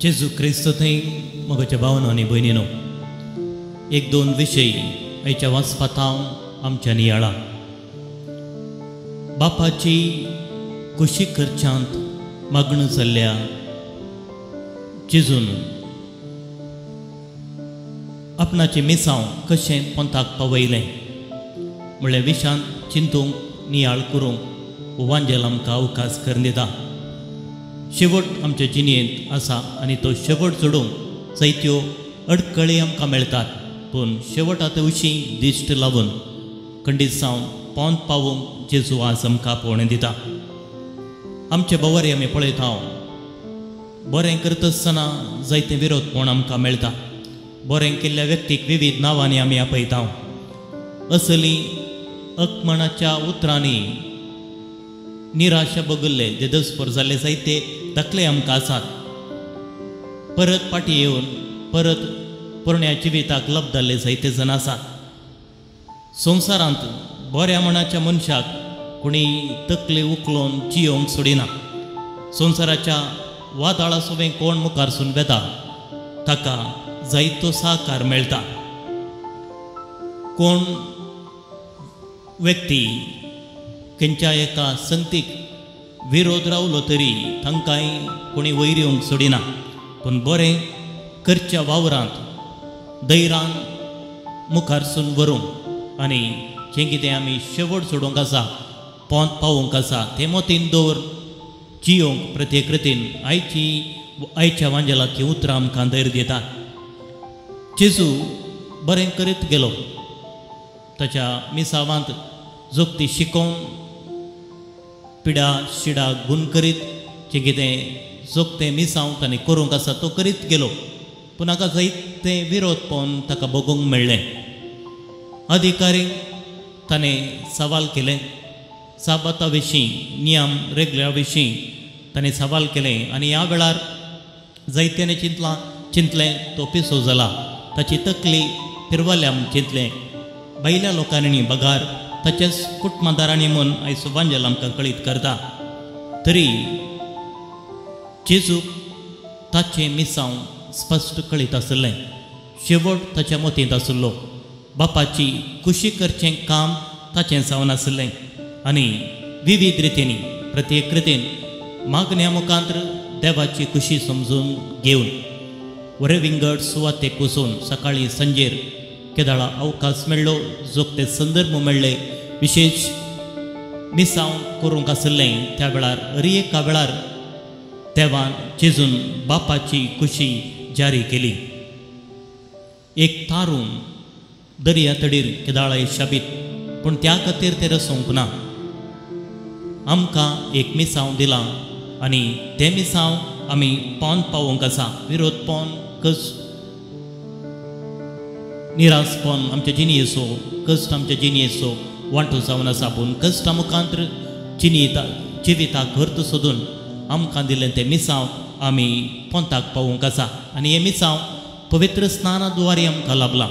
जेजू क्रिस्त थंय म्हज्या भावांनो आनी भयणीनो, एक दोन विशय आयच्या वाचपात हांव आमच्या नियाळा. बापाची कुशी करच्यांत मग्न जाल्ल्या जेजून आपणाचें मिसांव कशें पंथाक पावयलें म्हणल्यार विशांत चिंतूंक नियाळ करूंक वांजेल आमकां अवकाश करून दिता. शेवट आमच्या जिणेंत आसा आनी तो शेवट जोडूंक जायत्यो अडखळी आमकां मेळटात, पूण शेवटांत उशीं दिश्ट लावन खंडीत जावन पोंद पावूंक जेजू आज आमकां पोवणें दिता. आमचे बवारी आमी पळयता, बरें करता आसतना जायते विरोधपण आमकां मेळटा. बरें केल्ल्या व्यक्तीक विविध नांवांनी आमी आपयता. असली अकमणाच्या उतरांनी निराशा बगल्ले जे दसपर जाल्ले जायते दाखले आमकां आसात. परत फाटीं येवन परत पोरण्या जिविताक लब जाल्ले जायते जण आसात. संवसारांत बऱ्या मनाच्या मनशाक कोणी तकले उखलोवन जियोंक सोडिना. संवसाराच्या वादळा सोबें कोण मुखारसून वेता ताका जायतो सहकार मेळटा. कोण व्यक्ती खंयच्या एका संगतीक विरोध रावलो तरी तांकांय कोणी वयर येवंक सोडिना. पूण बरें करच्या वावरांत धैर्यान मुखारसून व्हरूंक आनी जें कितें आमी शेवट सोडूंक आसा, पोंद पावोवंक आसा, तें मोतीन दवर जियोंक प्रत्येक रितीन आयच्या वांजेलाची उतरां आमकां धैर्य दितात. जेजू बरें करीत गेलो. ताच्या मिसावांत जोगती शिकोवन पिडा शिडा गुण करीत जें कितें जोगतें मिसांव ताणें करूंक आसा तो करीत गेलो. पूण हाका जायते विरोध पळोवन ताका बगूंक मेळ्ळें. अधिकारीक ताणें सवाल केले. साबाता विशीं नियम रेगल्या विशीं ताणें सवाल केलें आनी ह्या वेळार जायत्याने चिंतलें तो पिसो जाला. ताची तकली फिरवल्या म्हूण चिंतलें. भायल्या लोकांनी बगार ताच्याच कुटुंबदारांनी म्हूण आयज वांजेल आमकां कळीत करता. तरी जेजूक ताचें मिसांव स्पश्ट कळीत आसलें. शेवट ताच्या मतींत आसलो. बापाची कुशी करचें काम ताचें जावन आसलें आनी विविध रितींनी प्रत्येक रितीन मागण्या मुखांतर देवाची कुशी समजून घेवन वरे विंगड सुवातेक वचून सकाळीं संजेर केदाळा अवकाश मेळ्ळो. जोगते संदर्भ मेळ्ळे. विशेश मिसांव करूंक आसलें त्या वेळार एका वेळार देवान जेजून बापाची कुशी जारी केली. एक तारून दर्या तडीर केदाळा शाबीत, पूण त्या खातीर ते रसोवंक ना. आमकां एक मिसांव दिलां आनी तें मिसांव आमी पोंद पावोवंक आसा. विरोधपण कश्ट निरासपण आमच्या जिणेचो, कश्ट आमच्या जिणेचो वांटो जावन आसा. पूण कश्टा मुखांतर जिविताक अर्थ सोदून आमकां दिलें तें मिसांव आमी पोंताक पावोवंक आसा. आनी हें मिसांव पवित्र स्नानाद्वारे आमकां लाभलां.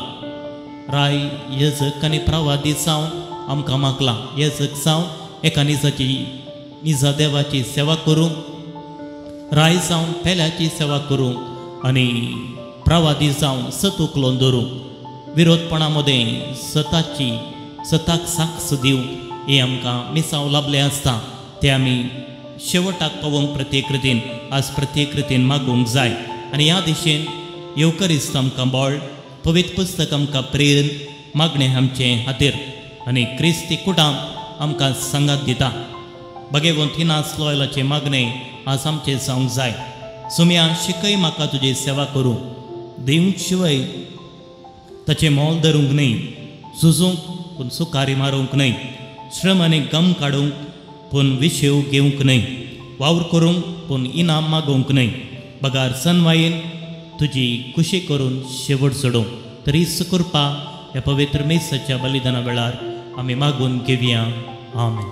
राय येजक आनी प्रवादी जावन आमकां मागलां. येजक जावन एका निजा देवाची सेवा करूंक, राय जावन पेल्याची सेवा करूंक आनी प्रवादी जावन सत उखलोवन दवरूंक. विरोधपणा मदें सताक साक्ष दिवंक हें आमकां मिसांव लाभलें आसता. तें आमी शेवटाक पावोवंक प्रत्येक रितीन आज प्रत्येक रितीन मागूंक जाय. आनी ह्या दिशेन येवकरिस्त आमकां बळ, पवित्र पुस्तक आमकां प्रेरण, मागणें आमचें खातीर आनी क्रिस्ती कुटाम आमकां सांगात दिता. भगवंत हिनास लॉयलाचें मागणें आज आमचें जावंक जाय. सुम्या शिकय म्हाका तुजी सेवा करूं. दिवंक शिवाय ताचें मोल धरूंक न्हय. झुजूंक पूण सुखारी मारूंक न्हय. श्रम आनी गम काडूंक पूण विशेव घेवंक न्हय. वावर करूंक पूण इनाम मागोवंक न्हय. बगार सनवायेन तुजी कुशी करून शेवट सोडूंक. तरी सुकृपा ह्या पवित्र मेसाच्या बलिदाना वेळार आमी मागून घेवया. आमेन.